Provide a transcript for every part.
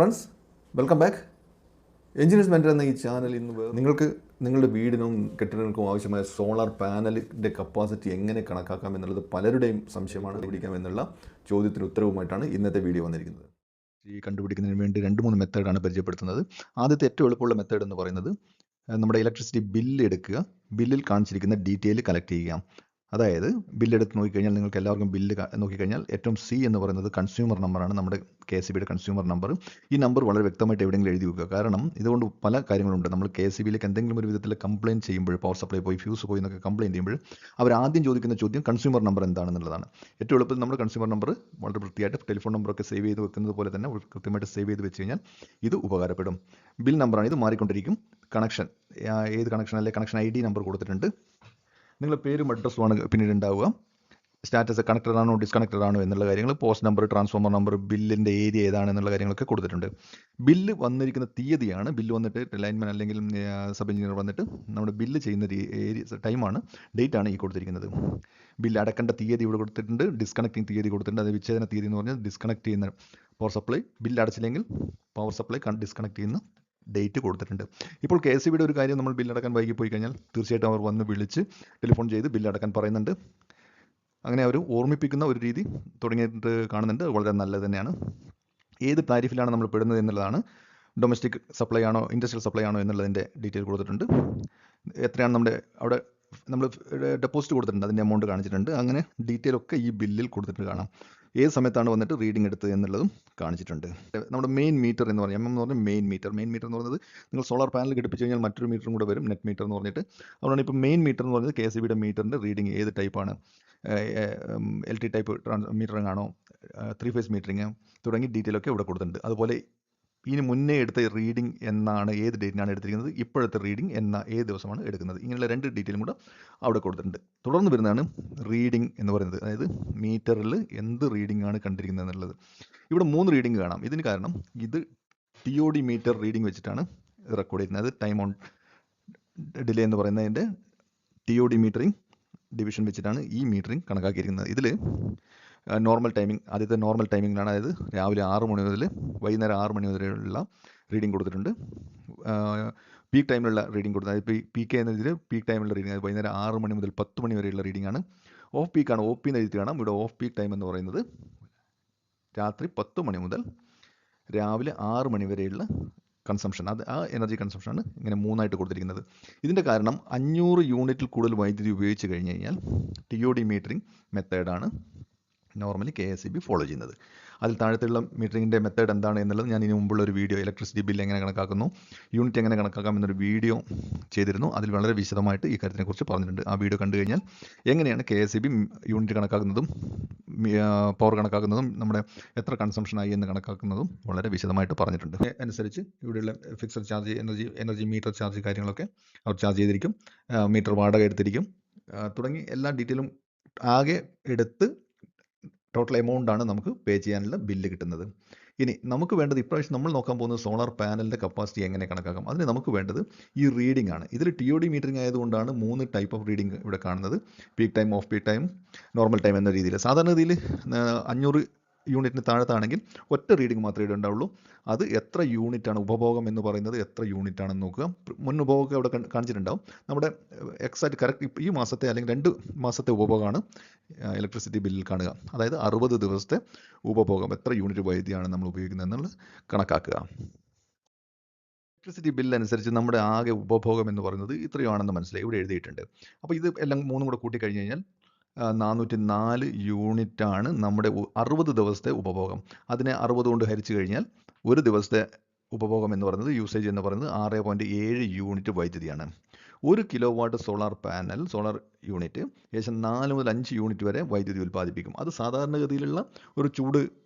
Friends, welcome back. Engineers mentor എന്ന ഈ channel ഇന്ന് നിങ്ങൾക്ക് നിങ്ങളുടെ വീടിനും കെട്ടിടങ്ങൾക്കും ആവശ്യമായ സോളാർ പാനലിൻ്റെ കപ്പാസിറ്റി എങ്ങനെ കണക്കാക്കാം എന്നുള്ളത് പലരുടെയും സംശയമാണ്. കണ്ടുപിടിക്കാം എന്നുള്ള ചോദ്യത്തിന് ഉത്തരവുമായിട്ടാണ് ഇന്നത്തെ വീഡിയോ വന്നിരിക്കുന്നത്. ഈ കണ്ടുപിടിക്കുന്നതിന് വേണ്ടി 2-3 മെത്തേഡാണ് പരിചയപ്പെടുത്തുന്നത്. ആദ്യത്തെ ഏറ്റവും എളുപ്പമുള്ള മെത്തേഡ് എന്ന് പറയുന്നത് നമ്മുടെ ഇലക്ട്രിസിറ്റി ബില്ല് എടുക്കുക, ബില്ലിൽ കാണിച്ചിരിക്കുന്ന ഡീറ്റെയിൽ കളക്ട് ചെയ്യുക. അതായത് ബില്ലെടുത്ത് നോക്കിക്കഴിഞ്ഞാൽ നിങ്ങൾക്ക് എല്ലാവർക്കും ബില്ല് നോക്കിക്കഴിഞ്ഞാൽ ഏറ്റവും സി എന്ന് പറയുന്നത് കൺസ്യൂമർ നമ്പറാണ്, നമ്മുടെ KSEBിയുടെ കൺസ്യൂമർ നമ്പർ. ഈ നമ്പർ വളരെ വ്യക്തമായിട്ട് എവിടെയെങ്കിലും എഴുതി വെക്കുക. കാരണം ഇതുകൊണ്ട് പല കാര്യങ്ങളുണ്ട്. നമ്മൾ KSEBിലേക്ക് എന്തെങ്കിലും ഒരു വിധത്തിൽ കംപ്ലയിൻറ്റ് ചെയ്യുമ്പോൾ, പവർ സപ്ലൈ പോയി ഫ്യൂസ് പോയി എന്നൊക്കെ കംപ്ലയിൻറ്റ് ചെയ്യുമ്പോൾ അവർ ആദ്യം ചോദിക്കുന്ന ചോദ്യം കൺസ്യൂമർ നമ്പർ എന്താണെന്നുള്ളതാണ്. ഏറ്റവും എളുപ്പത്തിൽ നമ്മൾ കൺസ്യൂമർ നമ്പർ വളരെ വൃത്തിയായിട്ട് ടെലിഫോൺ നമ്പറൊക്കെ സേവ് ചെയ്ത് വെക്കുന്നത് പോലെ തന്നെ കൃത്യമായിട്ട് സേവ് ചെയ്ത് വെച്ച് കഴിഞ്ഞാൽ ഇത് ഉപകാരപ്പെടും. ബിൽ നമ്പറാണ്, ഇത് മാറിക്കൊണ്ടിരിക്കും. കണക്ഷൻ, ഏത് കണക്ഷൻ അല്ലെങ്കിൽ കണക്ഷൻ ID നമ്പർ കൊടുത്തിട്ടുണ്ട്. നിങ്ങളുടെ പേരും അഡ്രസ്സുമാണ് പിന്നീട് ഉണ്ടാവുക. സ്റ്റാറ്റസ് കണക്റ്റഡ് ആണോ ഡിസ്കണക്റ്റഡ് ആണോ എന്നുള്ള കാര്യങ്ങൾ, പോസ്റ്റ് നമ്പർ, ട്രാൻസ്ഫോമർ നമ്പർ, ബില്ലിൻ്റെ ഏരിയ ഏതാണെന്നുള്ള കാര്യങ്ങളൊക്കെ കൊടുത്തിട്ടുണ്ട്. ബില്ല് വന്നിരിക്കുന്ന തീയതിയാണ്, ബില്ല് വന്നിട്ട് ലൈൻമാൻ അല്ലെങ്കിൽ സബ് എഞ്ചിനീയർ വന്നിട്ട് നമ്മുടെ ബില്ല് ചെയ്യുന്ന ടൈമാണ്, ഡേറ്റാണ് ഈ കൊടുത്തിരിക്കുന്നത്. ബില്ല് അടക്കേണ്ട തീയതി ഇവിടെ കൊടുത്തിട്ടുണ്ട്, ഡിസ്കണക്റ്റിംഗ് തീയതി കൊടുത്തിട്ടുണ്ട്. അത് വിച്ഛേദന തീയതി എന്ന് പറഞ്ഞാൽ ഡിസ്കണക്ട് ചെയ്യുന്ന പവർ സപ്ലൈ, ബില്ല് അടച്ചില്ലെങ്കിൽ പവർ സപ്ലൈ ഡിസ്കണക്ട് ചെയ്യുന്ന ഡേറ്റ് കൊടുത്തിട്ടുണ്ട്. ഇപ്പോൾ KSEBിയുടെ ഒരു കാര്യം, നമ്മൾ ബില്ലടക്കാൻ വൈകി പോയി കഴിഞ്ഞാൽ തീർച്ചയായിട്ടും അവർ വന്ന് വിളിച്ച് ടെലിഫോൺ ചെയ്ത് ബില്ലടക്കാൻ പറയുന്നുണ്ട്. അങ്ങനെ അവർ ഓർമ്മിപ്പിക്കുന്ന ഒരു രീതി തുടങ്ങിയിട്ട് കാണുന്നുണ്ട്. വളരെ നല്ലത് തന്നെയാണ്. ഏത് താരിഫിലാണ് നമ്മൾ പെടുന്നത് എന്നുള്ളതാണ്. ഡൊമസ്റ്റിക് സപ്ലൈ ആണോ ഇൻഡസ്ട്രിയൽ സപ്ലൈ ആണോ എന്നുള്ളതിൻ്റെ ഡീറ്റെയിൽ കൊടുത്തിട്ടുണ്ട്. എത്രയാണ് നമ്മുടെ അവിടെ നമ്മൾ ഡെപ്പോസിറ്റ് കൊടുത്തിട്ടുണ്ട്, അതിൻ്റെ എമൗണ്ട് കാണിച്ചിട്ടുണ്ട്. അങ്ങനെ ഡീറ്റെയിൽ ഒക്കെ ഈ ബില്ലിൽ കൊടുത്തിട്ട് കാണാം. ഏത് സമയത്താണ് വന്നിട്ട് റീഡിംഗ് എടുത്തത് എന്നുള്ളതും കാണിച്ചിട്ടുണ്ട്. നമ്മുടെ മെയിൻ മീറ്റർ എന്ന് പറഞ്ഞാൽ എന്ന് പറഞ്ഞാൽ മെയിൻ മീറ്റർ എന്ന് പറയുന്നത് നിങ്ങൾ സോളാർ പാനൽ ഘടിപ്പിച്ച് കഴിഞ്ഞാൽ മറ്റൊരു മീറ്ററും കൂടെ വരും, നെറ്റ് മീറ്റർ എന്ന് പറഞ്ഞിട്ട്. അതുകൊണ്ടാണ് ഇപ്പോൾ മെയിൻ മീറ്റർ എന്ന് പറയുന്നത് KSEBിയുടെ മീറ്ററിൻ്റെ റീഡിംഗ് ഏത് ടൈപ്പാണ്, LT ടൈപ്പ് മീറ്ററിംഗ് ആണോ, 3 ഫേസ് മീറ്ററിങ് തുടങ്ങി ഡീറ്റെയിൽ ഒക്കെ ഇവിടെ കൊടുത്തിട്ടുണ്ട്. അതുപോലെ ഇതിന് മുന്നേ എടുത്ത റീഡിംഗ് എന്നാണ്, ഏത് ഡേറ്റിനാണ് എടുത്തിരിക്കുന്നത്, ഇപ്പോഴത്തെ റീഡിംഗ് ഏത് ദിവസമാണ് എടുക്കുന്നത്, ഇങ്ങനെയുള്ള 2 ഡീറ്റെയിലും കൂടെ അവിടെ കൊടുത്തിട്ടുണ്ട്. തുടർന്ന് വരുന്നതാണ് റീഡിംഗ് എന്ന് പറയുന്നത്. അതായത് മീറ്ററിൽ എന്ത് റീഡിംഗ് ആണ് കണ്ടിരിക്കുന്നത് എന്നുള്ളത്. ഇവിടെ 3 റീഡിംഗ് കാണാം. ഇതിന് കാരണം ഇത് TOD മീറ്റർ റീഡിംഗ് വെച്ചിട്ടാണ് റെക്കോർഡ് ചെയ്യുന്നത്. ടൈം ഓൺ ഡിലേ എന്ന് പറയുന്നതിൻ്റെ TOD മീറ്ററിംഗ് ഡിവിഷൻ വെച്ചിട്ടാണ് ഈ മീറ്ററിംഗ് കണക്കാക്കിയിരിക്കുന്നത്. ഇതിൽ നോർമൽ ടൈമിംഗ്, ആദ്യത്തെ നോർമൽ ടൈമിങ്ങിലാണ്, അതായത് രാവിലെ 6 മണി മുതൽ വൈകുന്നേരം 6 മണി വരെയുള്ള റീഡിംഗ് കൊടുത്തിട്ടുണ്ട്. പീക്ക് ടൈമിലുള്ള റീഡിംഗ് കൊടുത്തത്, ഇപ്പോൾ PK എന്നതിൽ പീക്ക് ടൈമിലുള്ള റീഡിംഗ്, അത് വൈകുന്നേരം 6 മണി മുതൽ 10 മണി വരെയുള്ള റീഡിംഗ് ആണ്. ഓഫ് പീക്കാണ്, OP എന്ന് എഴുതി കാണാം. ഇവിടെ ഓഫ് പീക്ക് ടൈം എന്ന് പറയുന്നത് രാത്രി 10 മണി മുതൽ രാവിലെ 6 മണി വരെയുള്ള കൺസംഷൻ, അത് ആ എനർജി കൺസംഷനാണ് ഇങ്ങനെ 3 ആയിട്ട് കൊടുത്തിരിക്കുന്നത്. ഇതിൻ്റെ കാരണം 500 യൂണിറ്റിൽ കൂടുതൽ വൈദ്യുതി ഉപയോഗിച്ച് കഴിഞ്ഞ് കഴിഞ്ഞാൽ TOD മീറ്ററിംഗ് മെത്തേഡാണ് നോർമലി KSEB ഫോളോ ചെയ്യുന്നത്. അതിൽ താഴത്തുള്ള മീറ്ററിങ്ങിൻ്റെ മെത്തേഡ് എന്താണ് എന്നുള്ളത് ഞാൻ ഇതിന് മുമ്പുള്ള ഒരു വീഡിയോ, ഇലക്ട്രിസിറ്റി ബില്ല് എങ്ങനെ കണക്കാക്കുന്നു, യൂണിറ്റ് എങ്ങനെ കണക്കാക്കാം എന്നൊരു വീഡിയോ ചെയ്തിരുന്നു. അതിൽ വളരെ വിശദമായിട്ട് ഈ കാര്യത്തിനെക്കുറിച്ച് പറഞ്ഞിട്ടുണ്ട്. ആ വീഡിയോ കണ്ടു കഴിഞ്ഞാൽ എങ്ങനെയാണ് KSEB യൂണിറ്റ് കണക്കാക്കുന്നതും പവർ കണക്കാക്കുന്നതും നമ്മുടെ എത്ര കൺസംഷനായി എന്ന് കണക്കാക്കുന്നതും വളരെ വിശദമായിട്ട് പറഞ്ഞിട്ടുണ്ട്. അനുസരിച്ച് ഇവിടെയുള്ള fixed charge, energy meter charge കാര്യങ്ങളൊക്കെ അവർ ചാർജ് ചെയ്തിരിക്കും. മീറ്റർ വാടക എടുത്തിരിക്കും തുടങ്ങി എല്ലാ ഡീറ്റെയിലും ആകെ എടുത്ത് ടോട്ടൽ എമൗണ്ടാണ് നമുക്ക് പേ ചെയ്യാനുള്ള ബില്ല് കിട്ടുന്നത്. ഇനി നമുക്ക് വേണ്ടത്, ഇപ്രാവശ്യം നമ്മൾ നോക്കാൻ പോകുന്നത് സോളാർ പാനലിൻ്റെ കപ്പാസിറ്റി എങ്ങനെ കണക്കാക്കാം. അതിന് നമുക്ക് വേണ്ടത് ഈ റീഡിംഗ് ആണ്. ഇതിൽ TOD മീറ്ററിംഗ് ആയതുകൊണ്ടാണ് 3 ടൈപ്പ് ഓഫ് റീഡിംഗ് ഇവിടെ കാണുന്നത്. Peak time, of peak time, normal time എന്ന രീതിയിൽ. സാധാരണ രീതിയിൽ 500 യൂണിറ്റിന് താഴത്താണെങ്കിൽ ഒറ്റ റീഡിംഗ് മാത്രമേ ഇവിടെ ഉണ്ടാവുള്ളൂ. അത് എത്ര യൂണിറ്റാണ് ഉപഭോഗം എന്ന് പറയുന്നത്, എത്ര യൂണിറ്റ് ആണെന്ന് നോക്കുക. മുൻ ഉപഭോഗം അവിടെ കാണിച്ചിട്ടുണ്ടാവും. നമ്മുടെ എക്സാക്റ്റ് കറക്റ്റ് ഈ മാസത്തെ അല്ലെങ്കിൽ 2 മാസത്തെ ഉപഭോഗമാണ് ഇലക്ട്രിസിറ്റി ബില്ലിൽ കാണുക. അതായത് 60 ദിവസത്തെ ഉപഭോഗം, എത്ര യൂണിറ്റ് വൈദ്യുതിയാണ് നമ്മൾ ഉപയോഗിക്കുന്നത് എന്നുള്ളത് കണക്കാക്കുക. ഇലക്ട്രിസിറ്റി ബില്ല് അനുസരിച്ച് നമ്മുടെ ആകെ ഉപഭോഗം എന്ന് പറയുന്നത് ഇത്രയാണെന്ന് മനസ്സിലായി, ഇവിടെ എഴുതിയിട്ടുണ്ട്. അപ്പോൾ ഇത് എല്ലാം 3 കൂടെ കൂട്ടിക്കഴിഞ്ഞ് കഴിഞ്ഞാൽ 404 യൂണിറ്റാണ് നമ്മുടെ 60 ദിവസത്തെ ഉപഭോഗം. അതിനെ 60 കൊണ്ട് ഹരിച്ചു കഴിഞ്ഞാൽ ഒരു ദിവസത്തെ ഉപഭോഗം എന്ന് പറയുന്നത്, യൂസേജ് എന്ന് പറയുന്നത് 6.7 യൂണിറ്റ് വൈദ്യുതിയാണ്. 1 kilo watt solar panel, solar unit ഏകദേശം 4 മുതൽ 5 യൂണിറ്റ് വരെ വൈദ്യുതി ഉൽപ്പാദിപ്പിക്കും. അത് സാധാരണഗതിയിലുള്ള ഒരു ചൂട്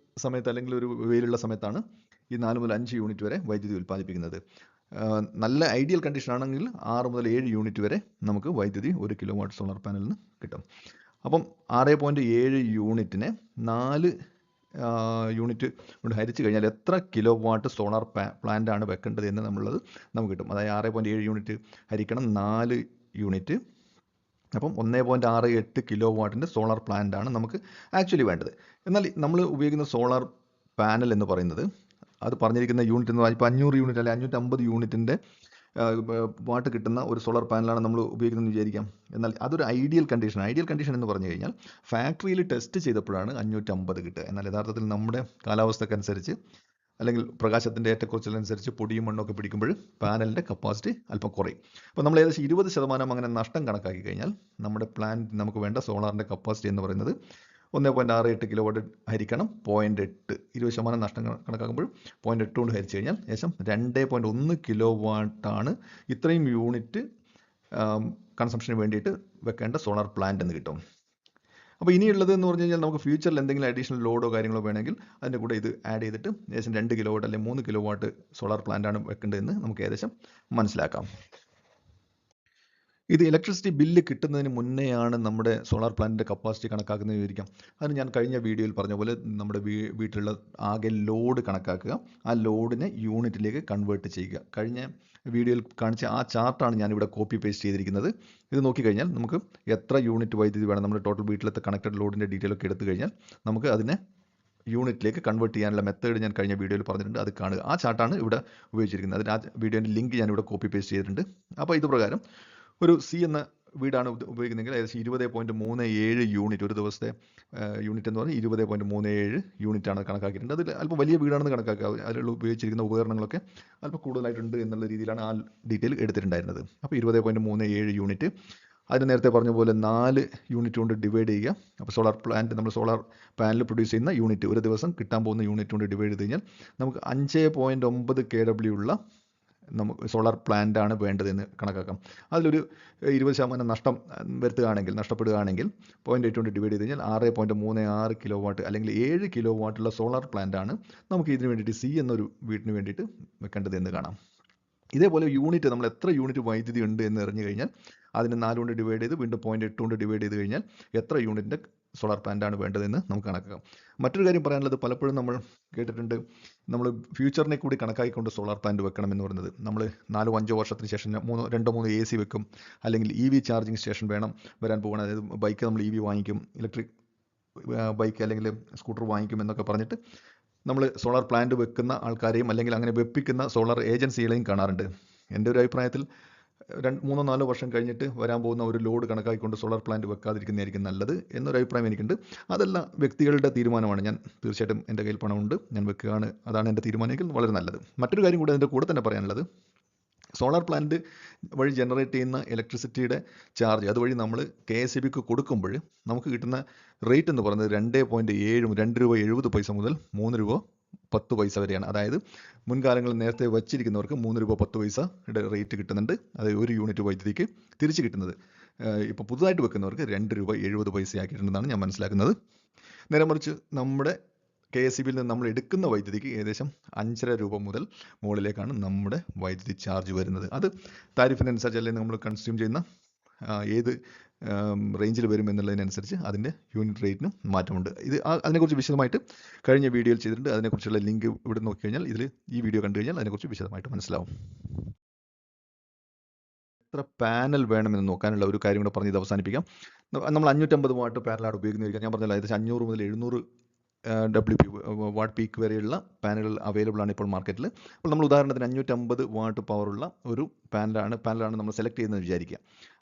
സമയത്ത് അല്ലെങ്കിൽ ഒരു വെയിലുള്ള സമയത്താണ് ഈ 4 മുതൽ 5 യൂണിറ്റ് വരെ വൈദ്യുതി ഉൽപ്പാദിപ്പിക്കുന്നത്. നല്ല ഐഡിയൽ കണ്ടീഷൻ ആണെങ്കിൽ 6 മുതൽ 7 യൂണിറ്റ് വരെ നമുക്ക് വൈദ്യുതി 1 കിലോ വാട്ട് സോളാർ പാനലിൽ നിന്ന് കിട്ടും. അപ്പം 6.7 യൂണിറ്റിനെ 4 യൂണിറ്റ് കൊണ്ട് ഹരിച്ചു കഴിഞ്ഞാൽ എത്ര കിലോ വാട്ട് സോളാർ പ്ലാന്റ് ആണ് വെക്കേണ്ടത് എന്ന് നമുക്ക് കിട്ടും. അതായത് 6.7 യൂണിറ്റ് ഹരിക്കണം 4 യൂണിറ്റ്, അപ്പം 1.68 കിലോ വാട്ടിൻ്റെ സോളാർ പ്ലാന്റ് ആണ് നമുക്ക് ആക്ച്വലി വേണ്ടത്. എന്നാൽ നമ്മൾ ഉപയോഗിക്കുന്ന സോളാർ പാനൽ എന്ന് പറയുന്നത് അത് പറഞ്ഞിരിക്കുന്ന യൂണിറ്റ് എന്ന് പറഞ്ഞാൽ ഇപ്പോൾ 500 യൂണിറ്റ് അല്ലെങ്കിൽ 550 യൂണിറ്റിൻ്റെ വാട്ട് കിട്ടുന്ന ഒരു സോളാർ പാനലാണ് നമ്മൾ ഉപയോഗിക്കുന്നതെന്ന് വിചാരിക്കാം. എന്നാൽ അതൊരു ഐഡിയൽ കണ്ടീഷൻ എന്ന് പറഞ്ഞു കഴിഞ്ഞാൽ ഫാക്ടറിയിൽ ടെസ്റ്റ് ചെയ്തപ്പോഴാണ് 550 കിട്ടുക. എന്നാൽ യഥാർത്ഥത്തിൽ നമ്മുടെ കാലാവസ്ഥക്കനുസരിച്ച് അല്ലെങ്കിൽ പ്രകാശത്തിൻ്റെ ഏറ്റക്കുറച്ചിലനുസരിച്ച് പൊടിയും മണ്ണൊക്കെ പിടിക്കുമ്പോൾ പാനലിൻ്റെ കപ്പാസിറ്റി അല്പം കുറയും. അപ്പോൾ നമ്മൾ ഏകദേശം 20% അങ്ങനെ നഷ്ടം കണക്കാക്കി കഴിഞ്ഞാൽ നമ്മുടെ പ്ലാന്റ് നമുക്ക് വേണ്ട സോളാറിൻ്റെ കപ്പാസിറ്റി എന്ന് പറയുന്നത് 1.68 കിലോ വാട്ട് ഹരിക്കണം 0.8, 20% നഷ്ടം കണക്കാക്കുമ്പോൾ 0.8 കൊണ്ട് ഹരിച്ചു കഴിഞ്ഞാൽ ഏകദേശം 2.1 കിലോ വാട്ടാണ് ഇത്രയും യൂണിറ്റ് കൺസംഷന് വേണ്ടിയിട്ട് വെക്കേണ്ട സോളാർ പ്ലാന്റ് എന്ന് കിട്ടും. അപ്പോൾ ഇനിയുള്ളത് എന്ന് പറഞ്ഞു കഴിഞ്ഞാൽ നമുക്ക് ഫ്യൂച്ചറിൽ എന്തെങ്കിലും അഡീഷണൽ ലോഡോ കാര്യങ്ങളോ വേണമെങ്കിൽ അതിൻ്റെ കൂടെ ഇത് ആഡ് ചെയ്തിട്ട് ഏകദേശം 2 കിലോ വാട്ട് അല്ലെങ്കിൽ 3 കിലോ വാട്ട് സോളാർ പ്ലാന്റാണ് വെക്കേണ്ടതെന്ന് നമുക്ക് ഏകദേശം മനസ്സിലാക്കാം. ഇത് ഇലക്ട്രിസിറ്റി ബില്ല് കിട്ടുന്നതിന് മുന്നെയാണ് നമ്മുടെ സോളാർ പ്ലാന്റിൻ്റെ കപ്പാസിറ്റി കണക്കാക്കുന്നത് വിവരിക്കാം. അതിന് ഞാൻ കഴിഞ്ഞ വീഡിയോയിൽ പറഞ്ഞ പോലെ നമ്മുടെ വീട്ടിലുള്ള ആകെ ലോഡ് കണക്കാക്കുക, ആ ലോഡിനെ യൂണിറ്റിലേക്ക് കൺവേർട്ട് ചെയ്യുക. കഴിഞ്ഞ വീഡിയോയിൽ കാണിച്ച ആ ചാർട്ടാണ് ഞാനിവിടെ കോപ്പി പേസ്റ്റ് ചെയ്തിരിക്കുന്നത്. ഇത് നോക്കിക്കഴിഞ്ഞാൽ നമുക്ക് എത്ര യൂണിറ്റ് വൈദ്യുതി വേണം, നമ്മുടെ ടോട്ടൽ വീട്ടിലത്തെ കണക്റ്റഡ് ലോഡിൻ്റെ ഡീറ്റെയിൽ ഒക്കെ എടുത്തു കഴിഞ്ഞാൽ നമുക്ക് അതിനെ യൂണിറ്റിലേക്ക് കൺവേർട്ട് ചെയ്യാനുള്ള മെത്തേഡ് ഞാൻ കഴിഞ്ഞ വീഡിയോയിൽ പറഞ്ഞിട്ടുണ്ട്. അത് കാണുക. ആ ചാർട്ടാണ് ഇവിടെ ഉപയോഗിച്ചിരിക്കുന്നത്. അതിന് ആ വീഡിയോൻ്റെ ലിങ്ക് ഞാനിവിടെ കോപ്പി പേസ്റ്റ് ചെയ്തിട്ടുണ്ട്. അപ്പോൾ ഇത് പ്രകാരം ഒരു സി എന്ന വീടാണ് ഉപയോഗിക്കുന്നതെങ്കിൽ ഏകദേശം 20.37 യൂണിറ്റ് ഒരു ദിവസത്തെ യൂണിറ്റ് എന്ന് പറഞ്ഞാൽ 20.37 യൂണിറ്റാണ് കണക്കാക്കിയിട്ടുണ്ട്. അതിൽ അല്പം വലിയ വീടാണെന്ന് കണക്കാക്കുക. അതിലുള്ള ഉപയോഗിച്ചിരിക്കുന്ന ഉപകരണങ്ങളൊക്കെ അല്പം കൂടുതലായിട്ടുണ്ട് എന്നുള്ള രീതിയിലാണ് ആ ഡീറ്റെയിൽ എടുത്തിട്ടുണ്ടായിരുന്നത്. അപ്പോൾ 20.37 യൂണിറ്റ് അതിന് നേരത്തെ പറഞ്ഞ പോലെ 4 യൂണിറ്റ് കൊണ്ട് ഡിവൈഡ് ചെയ്യുക. അപ്പോൾ നമ്മൾ സോളാർ പാനൽ പ്രൊഡ്യൂസ് ചെയ്യുന്ന യൂണിറ്റ് ഒരു ദിവസം കിട്ടാൻ പോകുന്ന യൂണിറ്റ് കൊണ്ട് ഡിവൈഡ് ചെയ്ത് കഴിഞ്ഞാൽ നമുക്ക് 5.9 kW ഉള്ള നമുക്ക് സോളാർ പ്ലാന്റ് ആണ് വേണ്ടതെന്ന് കണക്കാക്കാം. അതിലൊരു 20% നഷ്ടപ്പെടുകയാണെങ്കിൽ 0.8 കൊണ്ട് ഡിവൈഡ് ചെയ്ത് കഴിഞ്ഞാൽ 6.36 കിലോ വാട്ട് അല്ലെങ്കിൽ 7 കിലോ വാട്ടുള്ള സോളാർ പ്ലാന്റ് ആണ് നമുക്ക് ഇതിന് വേണ്ടിയിട്ട് സി എന്നൊരു വീടിന് വേണ്ടിയിട്ട് വെക്കേണ്ടത് എന്ന് കാണാം. ഇതേപോലെ യൂണിറ്റ് നമ്മൾ എത്ര യൂണിറ്റ് വൈദ്യുതി ഉണ്ട് എന്ന് അറിഞ്ഞു കഴിഞ്ഞാൽ അതിന് 4 കൊണ്ട് ഡിവൈഡ് ചെയ്ത് വീണ്ടും 0.8 കൊണ്ട് ഡിവൈഡ് ചെയ്ത് കഴിഞ്ഞാൽ എത്ര യൂണിറ്റിൻ്റെ സോളാർ പ്ലാന്റാണ് വേണ്ടതെന്ന് നമുക്ക് കണക്കാക്കാം. മറ്റൊരു കാര്യം പറയാനുള്ളത്, പലപ്പോഴും നമ്മൾ കേട്ടിട്ടുണ്ട് നമ്മൾ ഫ്യൂച്ചറിനെ കൂടി കണക്കാക്കിക്കൊണ്ട് സോളാർ പ്ലാന്റ് വെക്കണമെന്ന് പറയുന്നത്. നമ്മൾ 4-5 വർഷത്തിന് ശേഷം 2-3 AC വെക്കും, അല്ലെങ്കിൽ EV ചാർജിങ് സ്റ്റേഷൻ വരാൻ പോകണം. അതായത് ബൈക്ക് നമ്മൾ EV വാങ്ങിക്കും, ഇലക്ട്രിക് ബൈക്ക് അല്ലെങ്കിൽ സ്കൂട്ടർ വാങ്ങിക്കും എന്നൊക്കെ പറഞ്ഞിട്ട് നമ്മൾ സോളാർ പ്ലാന്റ് വെക്കുന്ന ആൾക്കാരെയും അല്ലെങ്കിൽ അങ്ങനെ വെപ്പിക്കുന്ന സോളാർ ഏജൻസികളെയും കാണാറുണ്ട്. എൻ്റെ ഒരു അഭിപ്രായത്തിൽ 3-4 വർഷം കഴിഞ്ഞിട്ട് വരാൻ പോകുന്ന ഒരു ലോഡ് കണക്കാക്കിക്കൊണ്ട് സോളാർ പ്ലാന്റ് വെക്കാതിരിക്കുന്നതായിരിക്കും നല്ലത് എന്നൊരു അഭിപ്രായം എനിക്കുണ്ട്. അതല്ല വ്യക്തികളുടെ തീരുമാനമാണ്. ഞാൻ തീർച്ചയായിട്ടും എൻ്റെ കയ്യിൽ പണമുണ്ട്, ഞാൻ വെക്കുകയാണ്, അതാണ് എൻ്റെ തീരുമാനമെങ്കിൽ വളരെ നല്ലത്. മറ്റൊരു കാര്യം കൂടി അതിൻ്റെ കൂടെ തന്നെ പറയാനുള്ളത്, സോളാർ പ്ലാന്റ് വഴി ജനറേറ്റ് ചെയ്യുന്ന ഇലക്ട്രിസിറ്റിയുടെ ചാർജ് അതുവഴി നമ്മൾ KSEBക്ക് കൊടുക്കുമ്പോൾ നമുക്ക് കിട്ടുന്ന റേറ്റ് എന്ന് പറയുന്നത് 2 രൂപ 70 പൈസ മുതൽ 3 രൂപ 10 പൈസ വരെയാണ്. അതായത് മുൻകാലങ്ങളിൽ നേരത്തെ വച്ചിരിക്കുന്നവർക്ക് 3 രൂപ 10 പൈസയുടെ റേറ്റ് കിട്ടുന്നുണ്ട്. അത് ഒരു യൂണിറ്റ് വൈദ്യുതിക്ക് തിരിച്ച് കിട്ടുന്നത്. ഇപ്പോൾ പുതുതായിട്ട് വെക്കുന്നവർക്ക് 2 രൂപ 70 പൈസ ആക്കിയിട്ടുണ്ടെന്നാണ് ഞാൻ മനസ്സിലാക്കുന്നത്. നേരെ മറിച്ച് നമ്മുടെ KSEBിൽ നിന്ന് നമ്മൾ എടുക്കുന്ന വൈദ്യുതിക്ക് ഏകദേശം 5.5 രൂപ മുതൽ മുകളിലേക്കാണ് നമ്മുടെ വൈദ്യുതി ചാർജ് വരുന്നത്. അത് താരിഫിനനുസരിച്ച് അല്ലെങ്കിൽ നമ്മൾ കൺസ്യൂം ചെയ്യുന്ന ഏത് റേഞ്ചിൽ വരും എന്നുള്ളതിനനുസരിച്ച് അതിൻ്റെ യൂണിറ്റ് റേറ്റിനും മാറ്റമുണ്ട്. അതിനെക്കുറിച്ച് വിശദമായിട്ട് കഴിഞ്ഞ വീഡിയോയിൽ ചെയ്തിട്ടുണ്ട്. അതിനെക്കുറിച്ചുള്ള ലിങ്ക് ഇവിടെ നോക്കിക്കഴിഞ്ഞാൽ ഈ വീഡിയോ കണ്ടു കഴിഞ്ഞാൽ അതിനെക്കുറിച്ച് വിശദമായിട്ട് മനസ്സിലാവും. എത്ര പാനൽ വേണമെന്ന് നോക്കാനുള്ള ഒരു കാര്യം കൂടെ പറഞ്ഞ് ഇത് അവസാനിപ്പിക്കാം. നമ്മൾ 550 വാട്ട് പാനലാണ് ഉപയോഗിക്കുന്നത്. ഞാൻ പറഞ്ഞല്ലോ ഏകദേശം 500 മുതൽ 700 WP വാട്ട് പീക്ക് വരെയുള്ള പാനലുകൾ അവൈലബിൾ ആണ് ഇപ്പോൾ മാർക്കറ്റിൽ. അപ്പോൾ നമ്മൾ ഉദാഹരണത്തിന് 550 വാട്ട് പവറുള്ള ഒരു പാനലാണ് നമ്മൾ സെലക്ട് ചെയ്യുന്നത് വിചാരിക്കുക.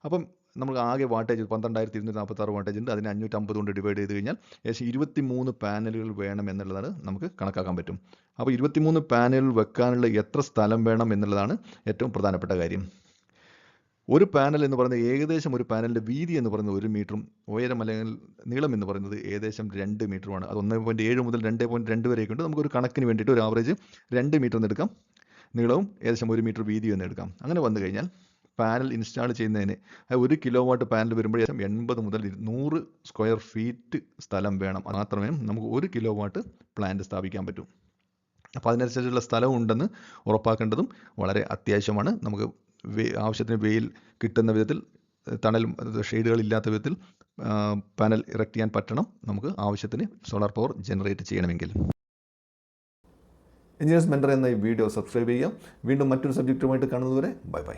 അപ്പം നമുക്ക് ആകെ വാട്ടേജ് 12,246 വാട്ടേജ് ഉണ്ട്. അതിനെ 550 കൊണ്ട് ഡിവൈഡ് ചെയ്ത് കഴിഞ്ഞാൽ ഏകദേശം 23 പാനലുകൾ വേണം എന്നുള്ളതാണ് നമുക്ക് കണക്കാക്കാൻ പറ്റും. അപ്പോൾ 23 പാനലുകൾ വെക്കാനുള്ള എത്ര സ്ഥലം വേണം എന്നുള്ളതാണ് ഏറ്റവും പ്രധാനപ്പെട്ട കാര്യം. ഒരു പാനൽ എന്ന് പറയുന്നത് ഏകദേശം ഒരു പാനലിൻ്റെ വീതി എന്ന് പറയുന്നത് 1 മീറ്ററും ഉയരം അല്ലെങ്കിൽ നീളം എന്ന് പറയുന്നത് ഏകദേശം 2 മീറ്ററുമാണ്. അത് 1.7 മുതൽ 2.2 വരെയൊക്കെ ഉണ്ട്. നമുക്കൊരു കണക്കിന് വേണ്ടിയിട്ട് ഒരു ആവറേജ് 2 മീറ്റർ എന്ന് എടുക്കാം. നീളവും ഏകദേശം 1 മീറ്റർ വീതിയും എന്ന് എടുക്കാം. അങ്ങനെ വന്നു കഴിഞ്ഞാൽ പാനൽ ഇൻസ്റ്റാൾ ചെയ്യുന്നതിന് 1 കിലോ വാട്ട് പാനൽ വരുമ്പോൾ 80 മുതൽ 100 സ്ക്വയർ ഫീറ്റ് സ്ഥലം വേണം. മാത്രമേ നമുക്ക് 1 കിലോ വാട്ട് പ്ലാന്റ് സ്ഥാപിക്കാൻ പറ്റൂ. അപ്പോൾ അതിനനുസരിച്ചുള്ള സ്ഥലവും ഉണ്ടെന്ന് ഉറപ്പാക്കേണ്ടതും വളരെ അത്യാവശ്യമാണ്. നമുക്ക് ആവശ്യത്തിന് വെയിൽ കിട്ടുന്ന വിധത്തിൽ, തണൽ ഷെയ്ഡുകൾ ഇല്ലാത്ത വിധത്തിൽ പാനൽ ഇറക്റ്റ് ചെയ്യാൻ പറ്റണം നമുക്ക് ആവശ്യത്തിന് സോളാർ പവർ ജനറേറ്റ് ചെയ്യണമെങ്കിൽ. എഞ്ചിനീയേഴ്സ് മെൻറ്റർ എന്ന ഈ വീഡിയോ സബ്സ്ക്രൈബ് ചെയ്യുക. വീണ്ടും മറ്റൊരു സബ്ജക്റ്റുമായിട്ട് കാണുന്നതുവരെ ബൈ ബൈ.